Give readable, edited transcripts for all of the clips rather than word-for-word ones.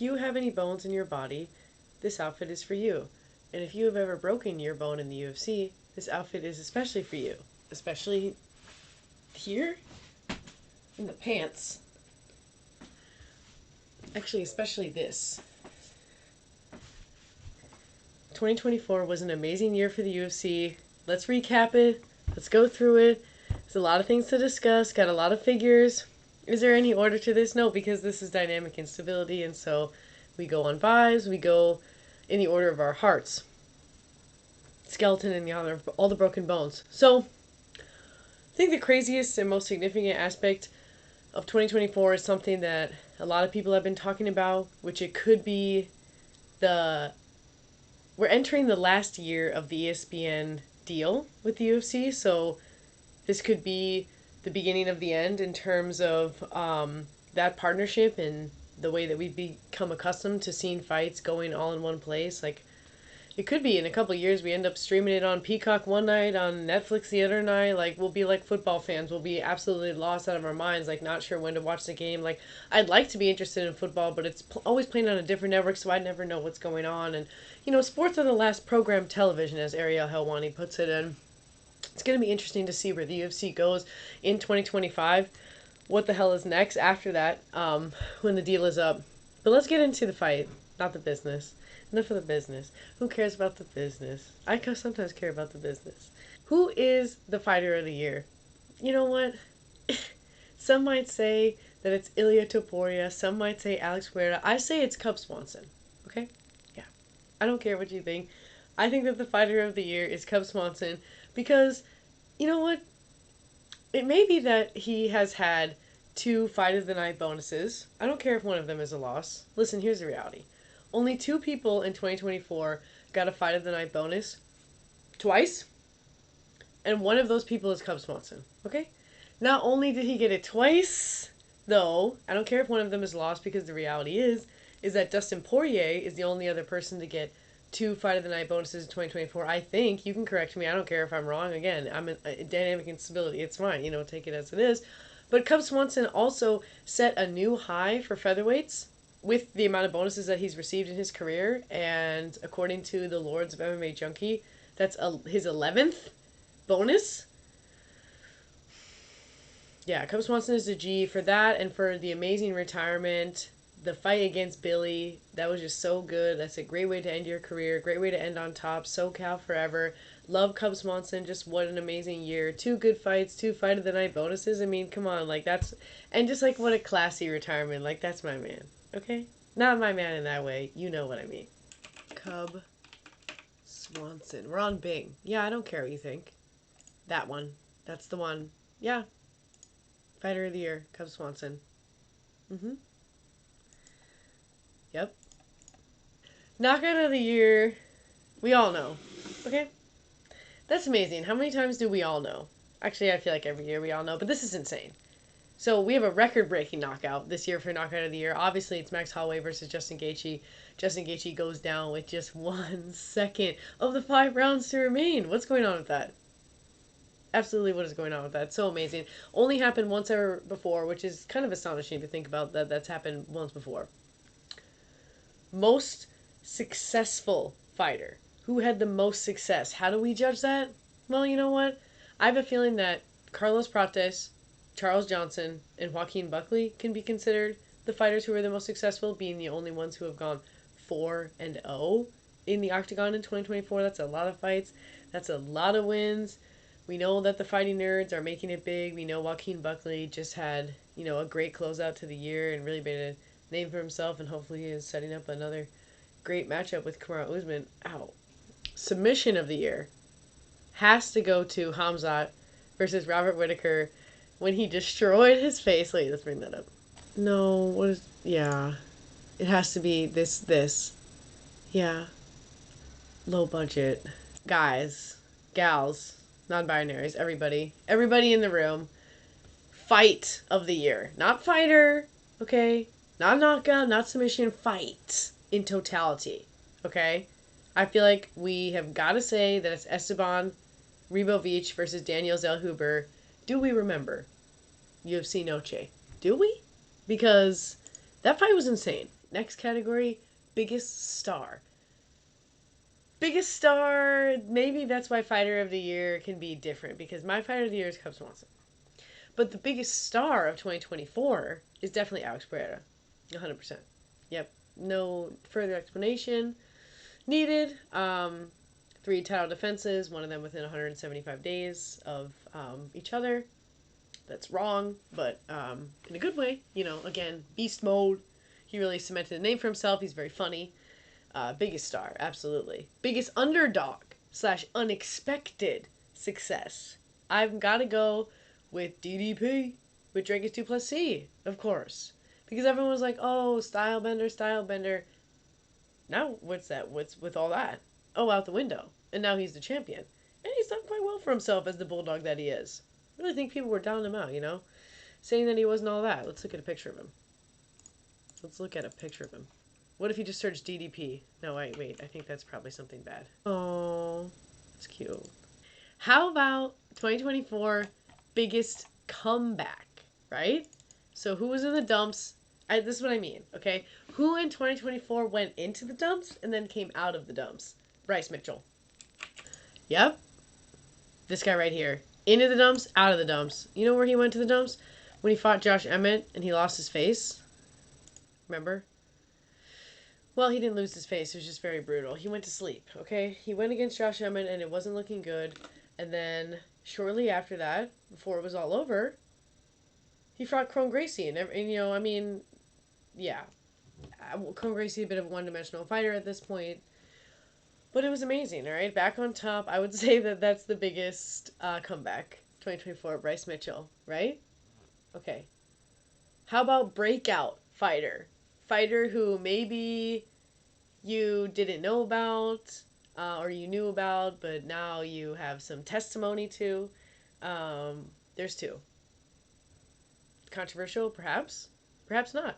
if you have any bones in your body, this outfit is for you. And if you have ever broken your bone in the UFC, this outfit is especially for you. Especially here in the pants. Actually, especially this. 2024 was an amazing year for the UFC. Let's recap it. Let's go through it. There's a lot of things to discuss. Got a lot of figures. Is there any order to this? No, because this is dynamic instability, and so we go on vibes. We go in the order of our hearts. Skeleton in the order of all the broken bones. So, I think the craziest and most significant aspect of 2024 is something that a lot of people have been talking about, which it could be we're entering the last year of the ESPN deal with the UFC, so this could be the beginning of the end in terms of that partnership and the way that we've become accustomed to seeing fights going all in one place. Like, it could be in a couple of years we end up streaming it on Peacock one night, on Netflix the other night. Like, we'll be like football fans. We'll be absolutely lost out of our minds, like not sure when to watch the game. Like, I'd like to be interested in football, but it's always playing on a different network, so I never know what's going on. And, sports are the last programmed television, as Ariel Helwani puts it. And it's going to be interesting to see where the UFC goes in 2025. What the hell is next after that, when the deal is up. But let's get into the fight, not the business. Enough of the business. Who cares about the business? I sometimes care about the business. Who is the fighter of the year? You know what? Some might say that it's Ilia Topuria. Some might say Alex Guerra. I say it's Cub Swanson. Okay? Yeah. I don't care what you think. I think that the fighter of the year is Cub Swanson because, you know what? It may be that he has had 2 Fight of the Night bonuses. I don't care if one of them is a loss. Listen, here's the reality. Only 2 people in 2024 got a Fight of the Night bonus twice, and one of those people is Cub Swanson, okay? Not only did he get it twice, though, I don't care if one of them is lost, because the reality is that Dustin Poirier is the only other person to get 2 Fight of the Night bonuses in 2024. I think, you can correct me, I don't care if I'm wrong. Again, I'm a dynamic instability, it's fine, take it as it is. But Cub Swanson also set a new high for featherweights with the amount of bonuses that he's received in his career, and according to the Lords of MMA Junkie, that's his 11th bonus. Yeah, Cub Swanson is a G for that, and for the amazing retirement, the fight against Billy, that was just so good. That's a great way to end your career, great way to end on top. SoCal forever. Love Cub Swanson, just what an amazing year. 2 good fights, 2 Fight of the Night bonuses. I mean, come on, like that's, and just like what a classy retirement. Like, that's my man. Okay? Not my man in that way. You know what I mean. Cub Swanson. We're on Bing. Yeah, I don't care what you think. That one. That's the one. Yeah. Fighter of the year. Cub Swanson. Yep. Knockout of the year. We all know. Okay? That's amazing. How many times do we all know? Actually, I feel like every year we all know, but this is insane. So we have a record-breaking knockout this year for Knockout of the Year. Obviously, it's Max Holloway versus Justin Gaethje. Justin Gaethje goes down with just 1 second of the 5 rounds to remain. What's going on with that? Absolutely, what is going on with that? So amazing. Only happened once ever before, which is kind of astonishing to think about that that's happened once before. Most successful fighter. Who had the most success? How do we judge that? Well, you know what? I have a feeling that Carlos Prates, Charles Johnson, and Joaquin Buckley can be considered the fighters who are the most successful, being the only ones who have gone 4-0 in the octagon in 2024. That's a lot of fights. That's a lot of wins. We know that the fighting nerds are making it big. We know Joaquin Buckley just had, a great closeout to the year and really made a name for himself, and hopefully he is setting up another great matchup with Kamaru Usman. Ow. Submission of the year has to go to Hamzat versus Robert Whittaker when he destroyed his face. Wait, let's bring that up. No, what is... Yeah. It has to be this. Yeah. Low budget. Guys. Gals. Non-binaries. Everybody. Everybody in the room. Fight of the year. Not fighter. Okay? Not knockout. Not submission. Fight. In totality. Okay? I feel like we have got to say that it's Esteban Ribovic versus Daniel Zellhuber. Do we remember UFC Noche? Do we? Because that fight was insane. Next category, biggest star. Biggest star, maybe that's why Fighter of the Year can be different, because my Fighter of the Year is Cub Swanson. But the biggest star of 2024 is definitely Alex Pereira. 100%. Yep. No further explanation needed. Three title defenses, one of them within 175 days of each other. That's wrong, but in a good way. You know, again, beast mode. He really cemented a name for himself. He's very funny. Biggest star, absolutely. Biggest underdog / unexpected success. I've got to go with DDP, with Dracus Du Plessis, of course. Because everyone was like, oh, Stylebender, Stylebender. Now, what's that? What's with all that? Oh, out the window. And now he's the champion. And he's done quite well for himself as the bulldog that he is. I really think people were downing him out, you know? Saying that he wasn't all that. Let's look at a picture of him. Let's look at a picture of him. What if you just search DDP? No, wait. I think that's probably something bad. Oh, that's cute. How about 2024 biggest comeback, right? So who was in the dumps? This is what I mean, okay? Who in 2024 went into the dumps and then came out of the dumps? Bryce Mitchell. Yep. This guy right here. Into the dumps, out of the dumps. You know where he went to the dumps? When he fought Josh Emmett and he lost his face. Remember? Well, he didn't lose his face. It was just very brutal. He went to sleep, okay? He went against Josh Emmett, and it wasn't looking good. And then, shortly after that, before it was all over, he fought Cron Gracie. And you know, I mean, yeah. Cron Gracie, a bit of a one-dimensional fighter at this point. But it was amazing, all right? Back on top, I would say that that's the biggest comeback. 2024, Bryce Mitchell, right? Okay. How about breakout fighter? Fighter who maybe you didn't know about or you knew about, but now you have some testimony to. There's two. Controversial, perhaps. Perhaps not.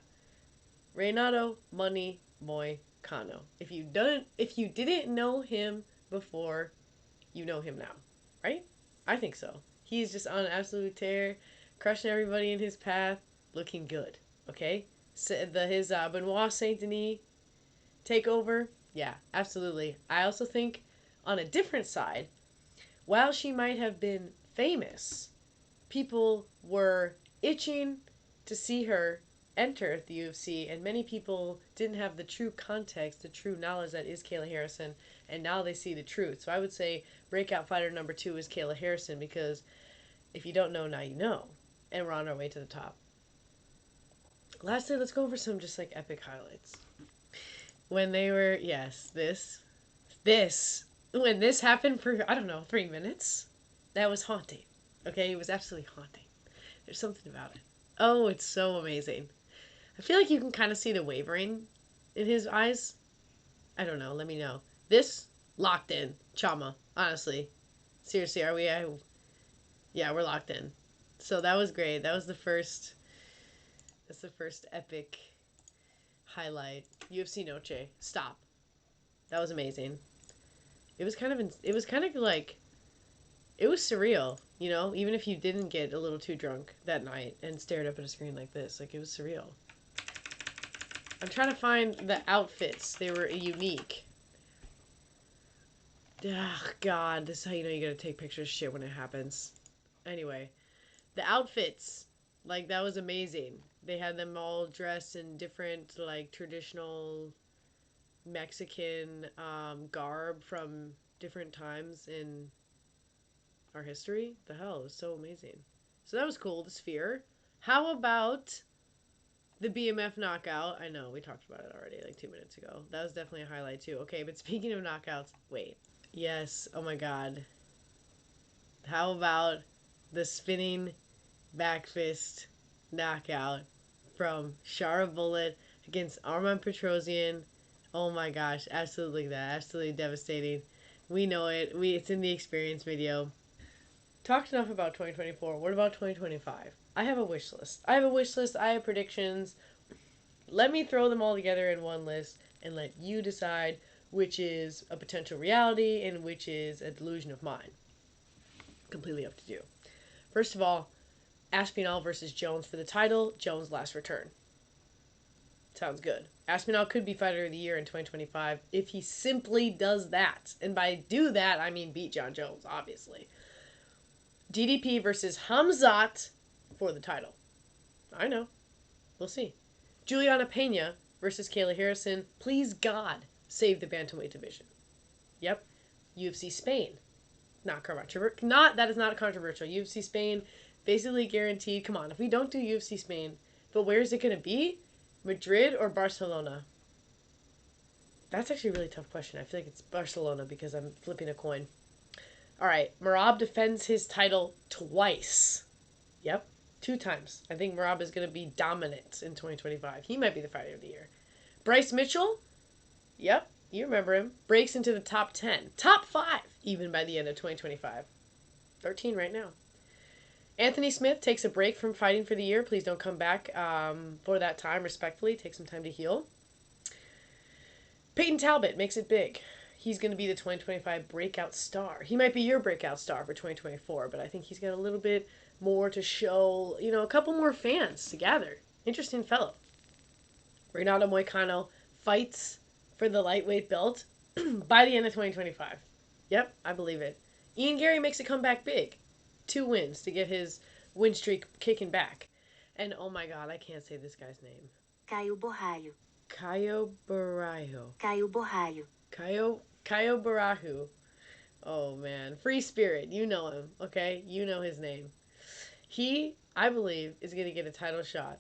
Renato Money Boy Cano. If you didn't know him before, you know him now, right? I think so. He's just on an absolute tear, crushing everybody in his path, looking good. Okay, so his Benoit Saint Denis takeover, yeah, absolutely. I also think on a different side, while she might have been famous, people were itching to see her enter the UFC, and many people didn't have the true context, the true knowledge that is Kayla Harrison, and now they see the truth. So I would say breakout fighter number 2 is Kayla Harrison, because if you don't know, now you know. And we're on our way to the top. Lastly, let's go over some just like epic highlights. When they were, yes, when this happened for, I don't know, 3 minutes, that was haunting. Okay, it was absolutely haunting. There's something about it. Oh, it's so amazing. I feel like you can kind of see the wavering in his eyes. I don't know, let me know. This, locked in. Chama, honestly. Seriously, are we? Yeah, we're locked in. So that was great. That's the first epic highlight. UFC Noche. Stop. That was amazing. It was kind of like, it was surreal, you know, even if you didn't get a little too drunk that night and stared up at a screen like this. Like, it was surreal. I'm trying to find the outfits. They were unique. Oh, God. This is how you know you gotta take pictures of shit when it happens. Anyway, the outfits. Like, that was amazing. They had them all dressed in different, like, traditional Mexican garb from different times in our history. The hell, it was so amazing. So that was cool, the Sphere. How about the BMF knockout? I know, we talked about it already like 2 minutes ago. That was definitely a highlight too. Okay, but speaking of knockouts, wait. Yes, oh my god. How about the spinning back fist knockout from Shara Bullet against Arman Petrosian? Oh my gosh, absolutely that. Absolutely devastating. We know it. It's in the experience video. Talked enough about 2024. What about 2025? I have a wish list. I have predictions. Let me throw them all together in one list and let you decide which is a potential reality and which is a delusion of mine. Completely up to you. First of all, Aspinall versus Jones for the title. Jones' last return. Sounds good. Aspinall could be fighter of the year in 2025 if he simply does that. And by do that, I mean beat John Jones, obviously. DDP versus Hamzat for the title. I know. We'll see. Juliana Pena versus Kayla Harrison. Please God, save the bantamweight division. Yep. UFC Spain. Not controversial. That is not controversial. UFC Spain, basically guaranteed. Come on, if we don't do UFC Spain, but where is it going to be? Madrid or Barcelona? That's actually a really tough question. I feel like it's Barcelona because I'm flipping a coin. All right, Merab defends his title twice. Yep, 2 times. I think Merab is going to be dominant in 2025. He might be the fighter of the year. Bryce Mitchell? Yep, you remember him. Breaks into the top 10. Top 5, even by the end of 2025. 13 right now. Anthony Smith takes a break from fighting for the year. Please don't come back for that time, respectfully. Take some time to heal. Peyton Talbot makes it big. He's going to be the 2025 breakout star. He might be your breakout star for 2024, but I think he's got a little bit more to show, a couple more fans to gather. Interesting fellow. Renato Moicano fights for the lightweight belt by the end of 2025. Yep, I believe it. Ian Gary makes a comeback big. 2 wins to get his win streak kicking back. And oh my god, I can't say this guy's name. Caio Borraio. Caio Borraio. Caio Borraio. Caio Borraio. Oh man. Free Spirit. You know him, okay? You know his name. He, I believe, is going to get a title shot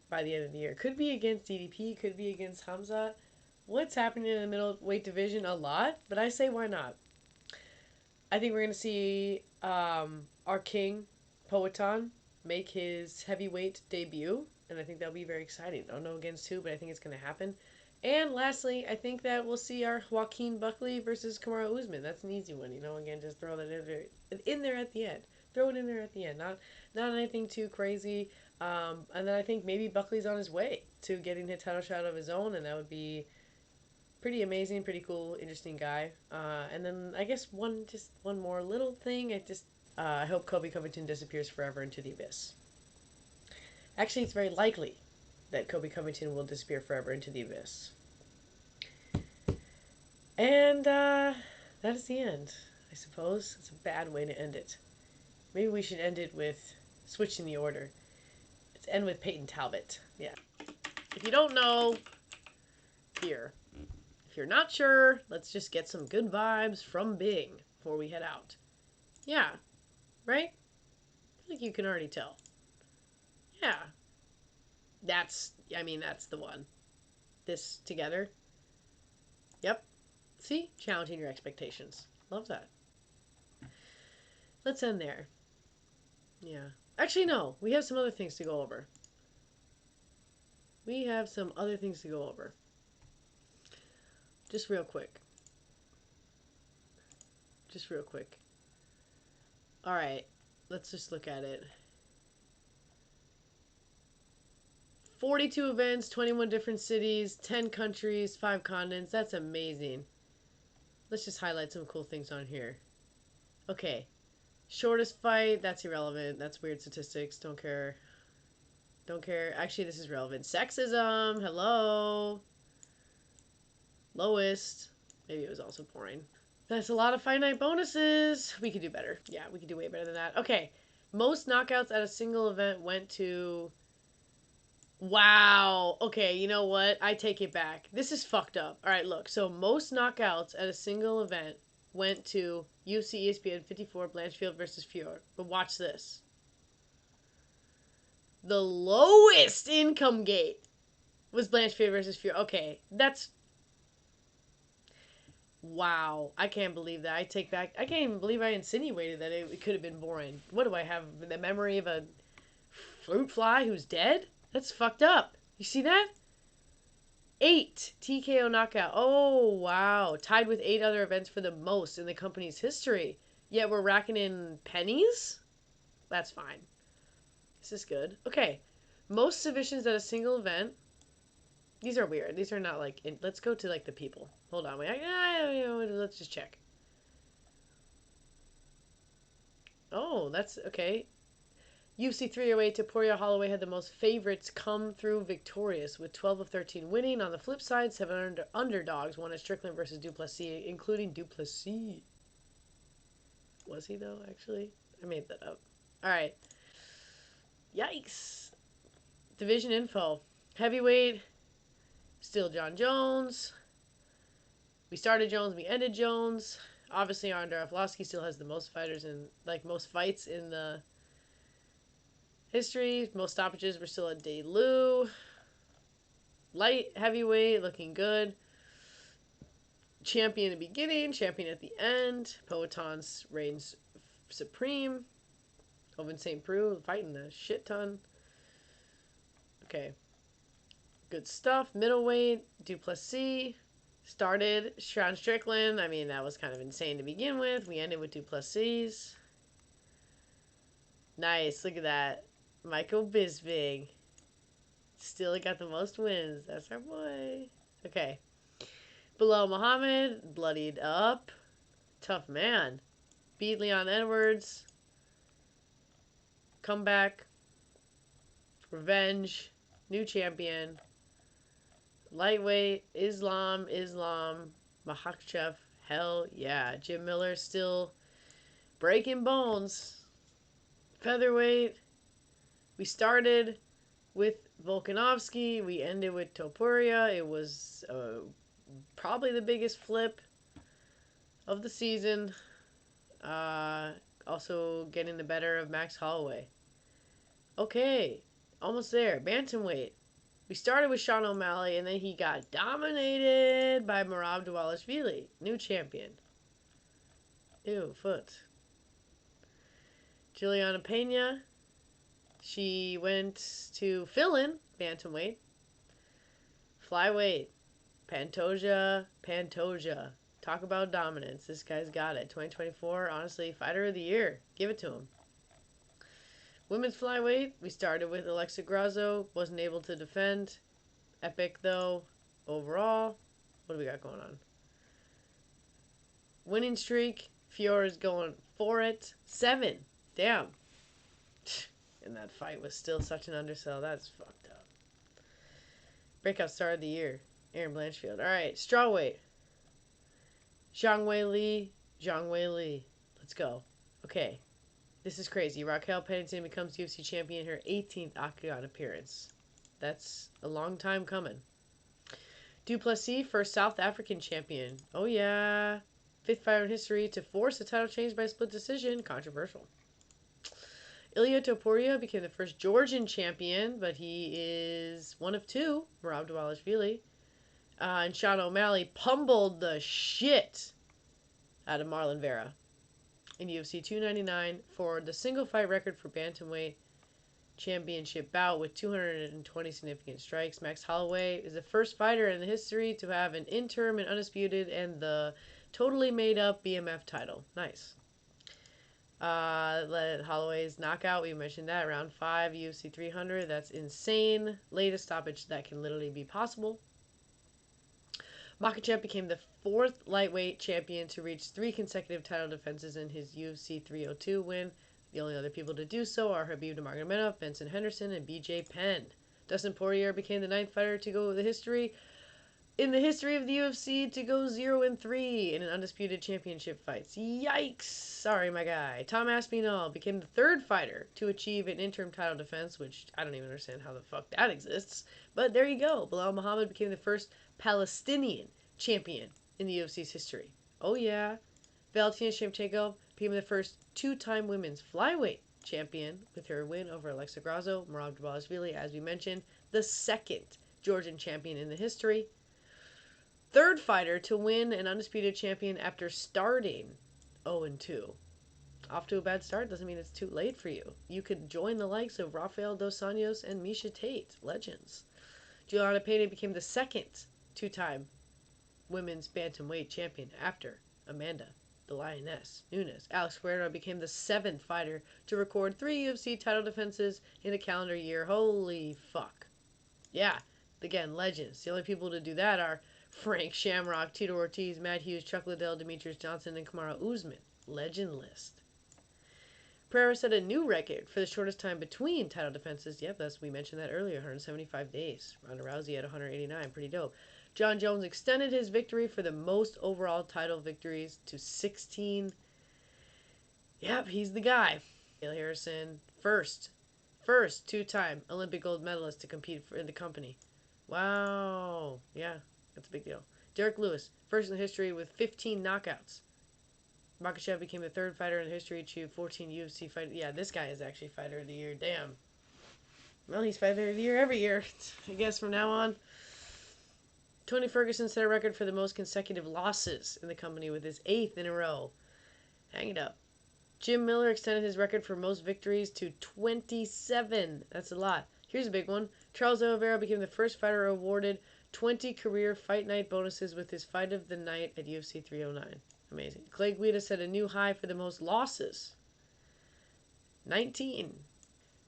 by the end of the year. Could be against DDP, could be against Hamza. What's happening in the middleweight division? A lot, but I say why not? I think we're going to see our king, Poatan, make his heavyweight debut, and I think that'll be very exciting. I don't know against who, but I think it's going to happen. And lastly, I think that we'll see our Joaquin Buckley versus Kamaru Usman. That's an easy one, Again, just throw that in there at the end. Throw it in there at the end. Not anything too crazy. And then I think maybe Buckley's on his way to getting a title shot of his own, and that would be pretty amazing, pretty cool, interesting guy. And then I guess one more little thing. I hope Kobe Covington disappears forever into the abyss. Actually, it's very likely that Kobe Covington will disappear forever into the abyss. And that is the end, I suppose. It's a bad way to end it. Maybe we should end it with switching the order. Let's end with Peyton Talbot. Yeah. If you don't know, here. If you're not sure, let's just get some good vibes from Bing before we head out. Yeah. Right? I think you can already tell. Yeah. That's the one. This together. Yep. See? Challenging your expectations. Love that. Let's end there. Yeah. Actually, no. We have some other things to go over. Just real quick. Alright. Let's just look at it. 42 events, 21 different cities, 10 countries, 5 continents. That's amazing. Let's just highlight some cool things on here. Okay. Shortest fight, that's irrelevant. That's weird statistics. Don't care. Actually, this is relevant. Sexism. Hello. Lowest. Maybe it was also boring. That's a lot of Fight Night bonuses. We could do better. Yeah, we could do way better than that. Okay. Most knockouts at a single event went to... Wow. Okay, you know what? I take it back. This is fucked up. Alright, look. So, most knockouts at a single event went to UFC ESPN 54 Blanchfield versus Fior. But watch this. The lowest income gate was Blanchfield versus Fior. Okay, that's... Wow. I can't believe that. I can't even believe I insinuated that it could have been boring. What do I have? The memory of a fruit fly who's dead? That's fucked up. You see that? 8 TKO knockout. Oh, wow. Tied with 8 other events for the most in the company's history. Yet we're racking in pennies? That's fine. This is good. Okay. Most submissions at a single event. These are weird. These are not like... let's go to like the people. Hold on. Let's just check. Oh, that's... Okay. UFC 308, Topuria Holloway had the most favorites come through victorious, with 12 of 13 winning. On the flip side, 7 underdogs won at Strickland versus Duplessis, including Duplessis. Was he, though, actually? I made that up. Alright. Yikes. Division info. Heavyweight, still John Jones. We started Jones, we ended Jones. Obviously, Andrei Arlovsky still has the most fighters in, most fights in the history. Most stoppages were still at Day-Lou. Light heavyweight, looking good. Champion at the beginning, champion at the end. Poetons reigns supreme. Oven St. Preux fighting a shit ton. Okay. Good stuff. Middleweight, Duplessis. Started Sean Strickland. I mean, that was kind of insane to begin with. We ended with Duplessis. Nice. Look at that. Michael Bisping. Still got the most wins. That's our boy. Okay. Below Muhammad. Bloodied up. Tough man. Beat Leon Edwards. Comeback. Revenge. New champion. Lightweight. Islam. Makhachev. Hell yeah. Jim Miller still breaking bones. Featherweight. We started with Volkanovski. We ended with Topuria. It was probably the biggest flip of the season. Also getting the better of Max Holloway. Okay, almost there. Bantamweight. We started with Sean O'Malley, and then he got dominated by Merab Dvalishvili, new champion. Ew, foot. Juliana Pena. She went to fill in bantamweight. Flyweight. Pantoja. Talk about dominance. This guy's got it. 2024, honestly, fighter of the year. Give it to him. Women's flyweight, we started with Alexa Grasso. Wasn't able to defend. Epic, though, overall. What do we got going on? Winning streak. Fiora's going for it. 7. Damn. And that fight was still such an undersell. That's fucked up. Breakout star of the year. Aaron Blanchfield. Alright, strawweight. Zhang Wei Li. Let's go. Okay. This is crazy. Raquel Pennington becomes UFC champion in her 18th Octagon appearance. That's a long time coming. Duplessis, first South African champion. Oh yeah. 5th fighter in history to force a title change by split decision. Controversial. Ilia Topuria became the first Georgian champion, but he is one of 2. Merab Dvalishvili. And Sean O'Malley pummeled the shit out of Marlon Vera in UFC 299 for the single fight record for bantamweight championship bout with 220 significant strikes. Max Holloway is the first fighter in the history to have an interim and undisputed and the totally made up BMF title. Nice. Holloway's knockout, we mentioned that, round 5, UFC 300. That's insane. Latest stoppage that can literally be possible. Makhachev became the 4th lightweight champion to reach 3 consecutive title defenses in his UFC 302 win. The only other people to do so are Khabib Nurmagomedov, Vincent Henderson, and BJ Penn. Dustin Poirier became the 9th fighter to go in the history of the UFC to go 0-3 in an undisputed championship fights. Yikes! Sorry, my guy. Tom Aspinall became the 3rd fighter to achieve an interim title defense, which I don't even understand how the fuck that exists. But there you go. Bilal Muhammad became the first Palestinian champion in the UFC's history. Oh yeah. Valentina Shevchenko became the first 2-time women's flyweight champion with her win over Alexa Grasso. Merab Dvalishvili, as we mentioned, the 2nd Georgian champion in the history. 3rd fighter to win an undisputed champion after starting 0-2. Off to a bad start doesn't mean it's too late for you. You could join the likes of Rafael Dos Anjos and Miesha Tate, legends. Juliana Pena became the 2nd 2-time women's bantamweight champion after Amanda, the Lioness, Nunes. Alex Pereira became the 7th fighter to record 3 UFC title defenses in a calendar year. Holy fuck. Yeah, again, legends. The only people to do that are Frank Shamrock, Tito Ortiz, Matt Hughes, Chuck Liddell, Demetrius Johnson, and Kamaru Usman. Legend list. Pereira set a new record for the shortest time between title defenses. Yep, we mentioned that earlier, 175 days. Ronda Rousey at 189, pretty dope. John Jones extended his victory for the most overall title victories to 16. Yep, he's the guy. Dale Harrison, first two-time Olympic gold medalist to compete for the company. Wow, yeah, that's a big deal. Derek Lewis, first in history with 15 knockouts. Makhachev became the third fighter in history to achieve 14 UFC fight. Yeah, this guy is actually fighter of the year. Damn. Well, he's fighter of the year every year, I guess from now on. Tony Ferguson set a record for the most consecutive losses in the company with his 8th in a row. Hang it up. Jim Miller extended his record for most victories to 27. That's a lot. Here's a big one. Charles Oliveira became the first fighter awarded 20 career fight night bonuses with his fight of the night at UFC 309. Amazing. Clay Guida set a new high for the most losses. 19.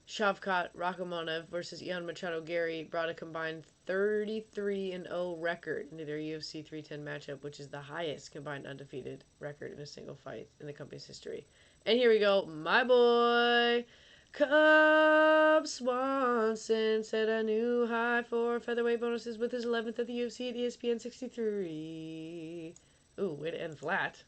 Shavkat Rakhmonov versus Ian Machado Gary brought a combined 33-0 record into their UFC 310 matchup, which is the highest combined undefeated record in a single fight in the company's history. And here we go, my boy, Cub Swanson set a new high for featherweight bonuses with his 11th at the UFC at ESPN 63. Ooh, way to end flat.